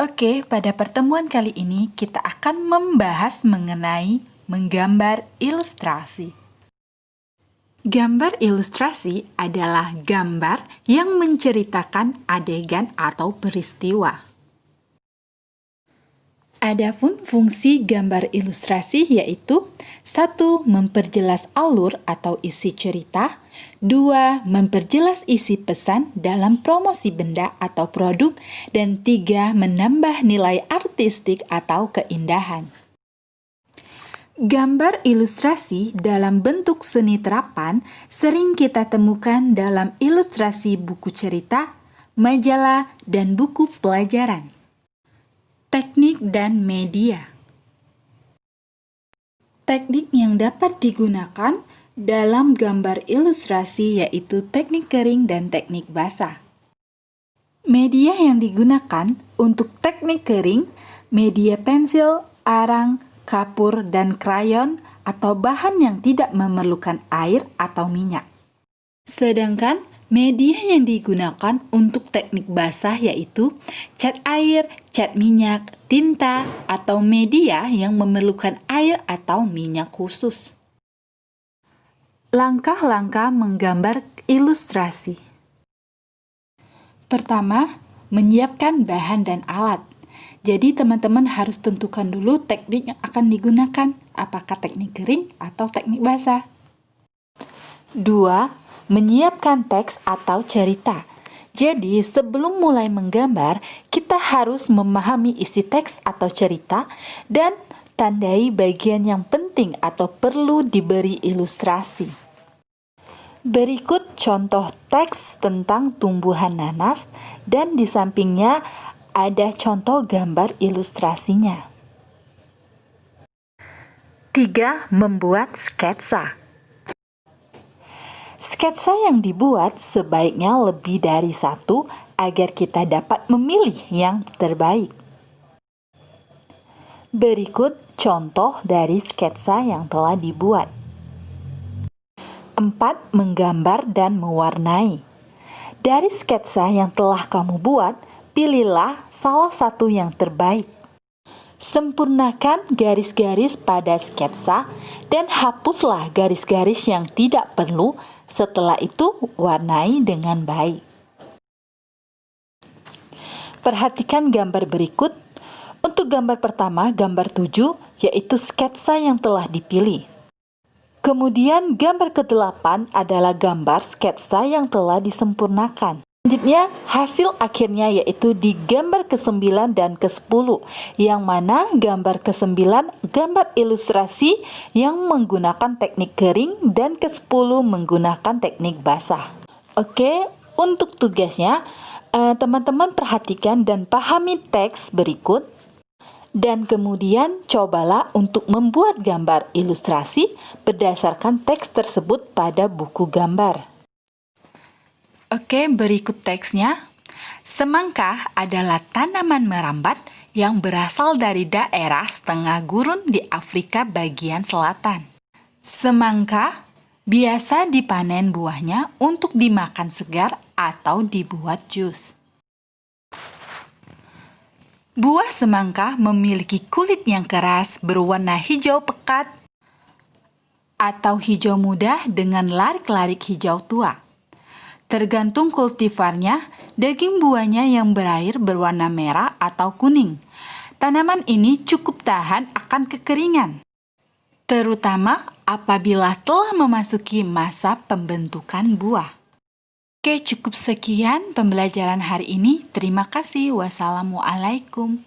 Oke, pada pertemuan kali ini kita akan membahas mengenai menggambar ilustrasi. Gambar ilustrasi adalah gambar yang menceritakan adegan atau peristiwa. Adapun fungsi gambar ilustrasi yaitu 1. Memperjelas alur atau isi cerita, 2. Memperjelas isi pesan dalam promosi benda atau produk, dan 3. Menambah nilai artistik atau keindahan. Gambar ilustrasi dalam bentuk seni terapan sering kita temukan dalam ilustrasi buku cerita, majalah, dan buku pelajaran. Teknik dan media. Teknik yang dapat digunakan dalam gambar ilustrasi yaitu teknik kering dan teknik basah. Media yang digunakan untuk teknik kering, media pensil, arang, kapur, dan krayon atau bahan yang tidak memerlukan air atau minyak. Sedangkan media yang digunakan untuk teknik basah yaitu cat air, cat minyak, tinta, atau media yang memerlukan air atau minyak khusus. Langkah-langkah menggambar ilustrasi. Pertama, menyiapkan bahan dan alat. Jadi teman-teman harus tentukan dulu teknik yang akan digunakan, apakah teknik kering atau teknik basah. 2. Menyiapkan teks atau cerita. Jadi, sebelum mulai menggambar, kita harus memahami isi teks atau cerita dan tandai bagian yang penting atau perlu diberi ilustrasi. Berikut contoh teks tentang tumbuhan nanas dan di sampingnya ada contoh gambar ilustrasinya. 3. Membuat sketsa. Sketsa yang dibuat sebaiknya lebih dari satu agar kita dapat memilih yang terbaik. Berikut contoh dari sketsa yang telah dibuat. 4. Menggambar dan mewarnai. Dari sketsa yang telah kamu buat, pilihlah salah satu yang terbaik. Sempurnakan garis-garis pada sketsa dan hapuslah garis-garis yang tidak perlu. Setelah itu, warnai dengan baik. Perhatikan gambar berikut. Untuk gambar pertama, gambar 7, yaitu sketsa yang telah dipilih. Kemudian gambar ke-8 adalah gambar sketsa yang telah disempurnakan. Selanjutnya, hasil akhirnya yaitu di gambar ke-9 dan ke-10, yang mana gambar ke-9 gambar ilustrasi yang menggunakan teknik kering dan ke-10 menggunakan teknik basah. Oke, untuk tugasnya, teman-teman perhatikan dan pahami teks berikut, dan kemudian cobalah untuk membuat gambar ilustrasi berdasarkan teks tersebut pada buku gambar. Oke, berikut teksnya. Semangka adalah tanaman merambat yang berasal dari daerah setengah gurun di Afrika bagian selatan. Semangka biasa dipanen buahnya untuk dimakan segar atau dibuat jus. Buah semangka memiliki kulit yang keras berwarna hijau pekat atau hijau muda dengan larik-larik hijau tua. Tergantung kultivarnya, daging buahnya yang berair berwarna merah atau kuning. Tanaman ini cukup tahan akan kekeringan, terutama apabila telah memasuki masa pembentukan buah. Oke, cukup sekian pembelajaran hari ini. Terima kasih. Wassalamualaikum.